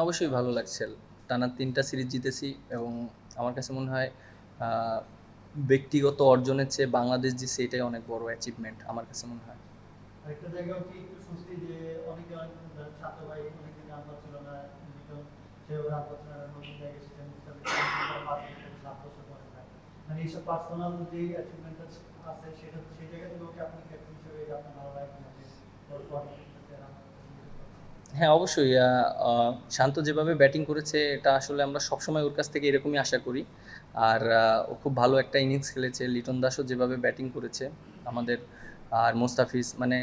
অবশ্যই ভালো লাগছে। টানা ৩টা সিরিজ জিতেছি এবং আমার কাছে মনে হয় আ ব্যক্তিগত অর্জনের চেয়ে বাংলাদেশ জিতছে এটাই অনেক বড় অ্যাচিভমেন্ট আমার কাছে মনে হয়। আরেকটা জায়গাও কি একটু স্বস্তি যে অনেকে অনেক ধরেন ছাত্র ভাই অনেকদিন রান পাচ্ছিল না, লিটন সেও রান পাচ্ছিল না, নতুন জায়গায় এসেছেন, মুস্তাফিজ 5 বছর পরে প্রায়। মানে এইসব পার্সোনাল যে অ্যাচিভমেন্ট আছে সেটা সেই জায়গা থেকে ওকে আপনি ক্যাপ্টেন হিসেবে এটা আপনার ভালো লাগে কিনা যে ওর ফর্ম রান হ্যাঁ, অবশ্যই শান্ত যেভাবে ব্যাটিং করেছে এটা আসলে আমরা সবসময় ওর কাছ থেকে এরকমই আশা করি। আর ও খুব ভালো একটা ইনিংস খেলেছে। লিটন দাসও যেভাবে ব্যাটিং করেছে আমাদের, আর মোস্তাফিজ মানে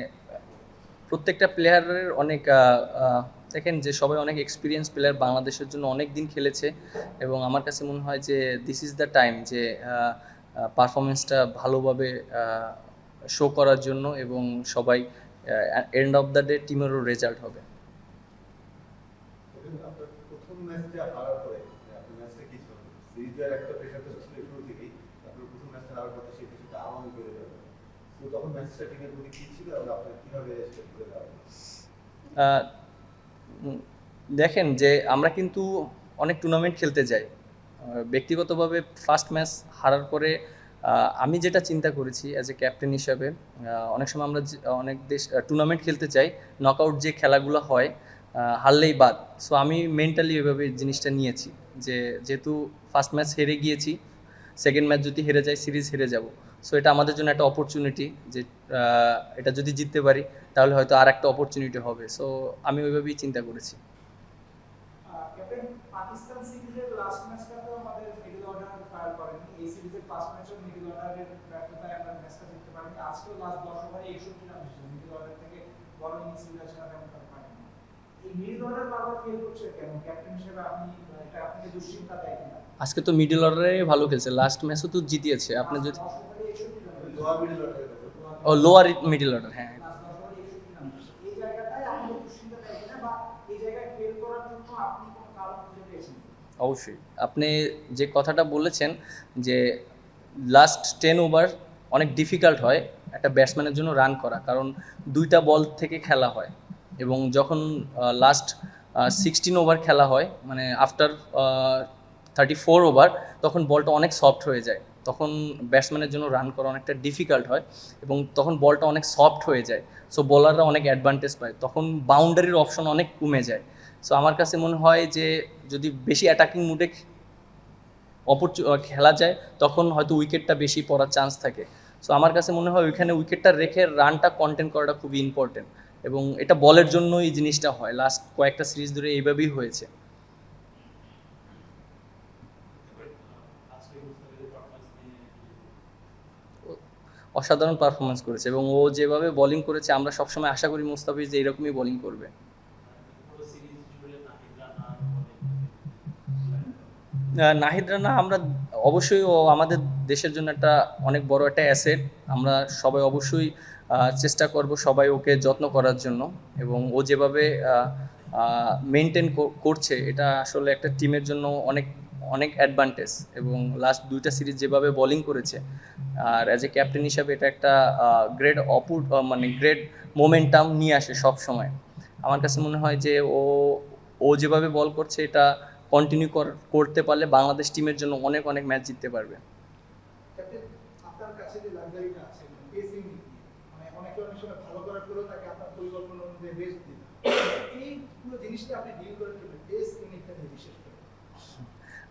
প্রত্যেকটা প্লেয়ারের অনেক দেখেন যে সবাই অনেক এক্সপিরিয়েন্স প্লেয়ার, বাংলাদেশের জন্য অনেক দিন খেলেছে এবং আমার কাছে মনে হয় যে দিস ইজ দ্য টাইম যে পারফরমেন্সটা ভালোভাবে শো করার জন্য এবং সবাই এন্ড অফ দ্য ডে টিমেরও রেজাল্ট হবে। আপনার প্রথম ম্যাচটা হারার পরে আপনার ম্যাচটা কি ছিল? সিরিজের একটা প্রেশার তো ছিল শুরু থেকেই। আপনার প্রথম ম্যাচটা হারার পরে সেই প্রেশারটা আরো বেড়ে যাবে। তো তখন ম্যাচ সেটিংয়ের প্রতি কি ছিল এবং আপনি কিভাবে সেট করে যাবেন? আহ, উম, দেখেন যে আমরা কিন্তু অনেক টুর্নামেন্ট খেলতে যাই। ব্যক্তিগতভাবে ফার্স্ট ম্যাচ হারার পরে আমি যেটা চিন্তা করেছি অ্যাজ এ ক্যাপ্টেন হিসাবে, অনেক সময় আমরা অনেক দেশ টুর্নামেন্ট খেলতে চাই, নকআউট যে খেলাগুলো হয় হারলেই বাদ। সো আমি মেন্টালি এভাবে জিনিসটা নিয়েছি যে যেহেতু ফার্স্ট ম্যাচ হেরে গিয়েছি, সেকেন্ড ম্যাচ যদি হেরে যায় সিরিজ হেরে যাব। সো এটা আমাদের জন্য একটা অপরচুনিটি যে এটা যদি জিততে পারি তাহলে হয়তো আর একটা অপরচুনিটি হবে। সো আমি ওইভাবেই চিন্তা করেছি। ক্যাপ্টেন, পাকিস্তান সিরিজের লাস্ট ম্যাচটাতেও আমাদের মিডল অর্ডার ফায়ার করেনি, এই সিরিজের ফার্স্ট ম্যাচেও মিডল অর্ডারের ব্যর্থতায় আমরা ম্যাচটা জিততে পারিনি, আজকেও লাস্ট 10 ওভারে 61 রান এসেছে, মিডল অর্ডার থেকে বড় ইনিংস ছাড়া তেমন তার পারেনি। এই মিডল অর্ডার বারবার ফেল করছে কেন? ক্যাপ্টেন হিসেবে আপনি এটা আপনাকে দুশ্চিন্তা দেয় কিনা? আজকে তো মিডল অর্ডারে ভালো খেলছে, লাস্ট ম্যাচও তো জিতিয়েছে। আপনি লাস্ট যদি 10 ওভারে 61 রান আমি এসেছে, লোয়ার মিডল অর্ডারের কথা ও লোয়ার মিডল অর্ডার, হ্যাঁ লাস্ট 10 ওভারে 61 রান এসেছে, এই জায়গাটায় আমাদের দুশ্চিন্তা দেয় কিনা বা এই জায়গায় ফেল করার জন্য আপনি কোনো কারণ খুঁজে পেয়েছেন? অবশ্যই। আপনি যে কথাটা বলেছেন যে লাস্ট 10 ওভার অনেক ডিফিকাল্ট হয় একটা ব্যাটসম্যানের জন্য রান করা, কারণ 2টা বল থেকে খেলা হয় এবং যখন লাস্ট 16 ওভার খেলা হয় মানে আফটার 34 ওভার, তখন বলটা অনেক সফট হয়ে যায়, তখন ব্যাটসম্যানের জন্য রান করা অনেকটা ডিফিকাল্ট হয় এবং তখন বলটা অনেক সফট হয়ে যায়। সো বোলাররা অনেক অ্যাডভান্টেজ পায়, তখন বাউন্ডারির অপশন অনেক কমে যায়। সো আমার কাছে মনে হয় যে যদি বেশি অ্যাটাকিং মুডে খেলা যায় তখন হয়তো উইকেটটা বেশি পড়ার চান্স থাকে। সো আমার কাছে মনে হয় ওইখানে উইকেটটা রেখে রানটা কন্টেন্ট করাটা খুবই ইম্পর্টেন্ট এবং এটা বলের জন্য এই জিনিসটা হয়, লাস্ট কয়েকটা সিরিজ ধরে এইভাবেই হয়েছে। অসাধারণ পারফরমেন্স করেছে এবং ও যেভাবে বোলিং করেছে আমরা সবসময় আশা করি মুস্তাফিজ যে এরকমই বোলিং করবে। নাহিদ রানা আমরা অবশ্যই, ও আমাদের দেশের জন্য একটা অনেক বড় একটা অ্যাসেট। আমরা সবাই অবশ্যই চেষ্টা করব সবাই ওকে যত্ন করার জন্য এবং ও যেভাবে মেনটেন করছে এটা আসলে একটা টিমের জন্য অনেক অনেক অ্যাডভান্টেজ এবং লাস্ট 2টা সিরিজ যেভাবে বোলিং করেছে, আর অ্যাজ এ ক্যাপ্টেন হিসাবে এটা একটা গ্রেট মানে গ্রেট মোমেন্টাম নিয়ে আসে সব সময়। আমার কাছে মনে হয় যে ও ও যেভাবে বল করছে এটা কন্টিনিউ করতে পারলে বাংলাদেশ টিমের জন্য অনেক অনেক ম্যাচ জিততে পারবে। ক্যাপ্টেন, আপনার কাছে যে লাক্সারিটা আছে পেসিং, মানে অনেকে অনেক সময় ভালো করার পরেও তাকে আপনার পরিকল্পনা অনুযায়ী রেস্ট দিন, এই পুরো জিনিসটা আপনি ডিল করেন কিভাবে পেস ইউনিটটা নিয়ে বিশেষ করে?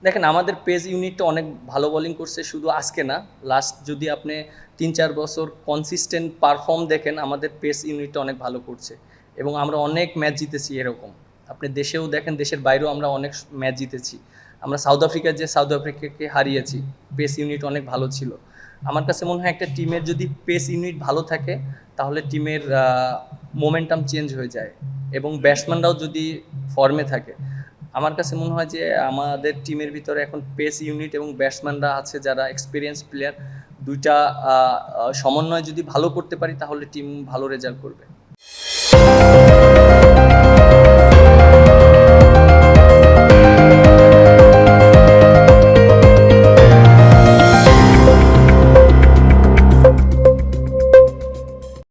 দেখেন আমাদের পেস ইউনিটটা অনেক ভালো বোলিং করছে, শুধু আজকে না, লাস্ট যদি আপনি 3-4 বছর কনসিস্টেন্ট পারফর্ম দেখেন আমাদের পেস ইউনিটটা অনেক ভালো করছে এবং আমরা অনেক ম্যাচ জিতেছি এরকম। আপনি দেশেও দেখেন, দেশের বাইরেও আমরা অনেক ম্যাচ জিতেছি। আমরা সাউথ আফ্রিকাকে হারিয়েছি, পেস ইউনিট অনেক ভালো ছিল। আমার কাছে মনে হয় একটা টিমের যদি পেস ইউনিট ভালো থাকে তাহলে টিমের মোমেন্টাম চেঞ্জ হয়ে যায় এবং ব্যাটসম্যানরাও যদি ফর্মে থাকে। আমার কাছে মনে হয় যে আমাদের টিমের ভিতরে এখন পেস ইউনিট এবং ব্যাটসম্যানরা আছে যারা এক্সপিরিয়েন্স প্লেয়ার, 2টা সমন্বয় যদি ভালো করতে পারি তাহলে টিম ভালো রেজাল্ট করবে।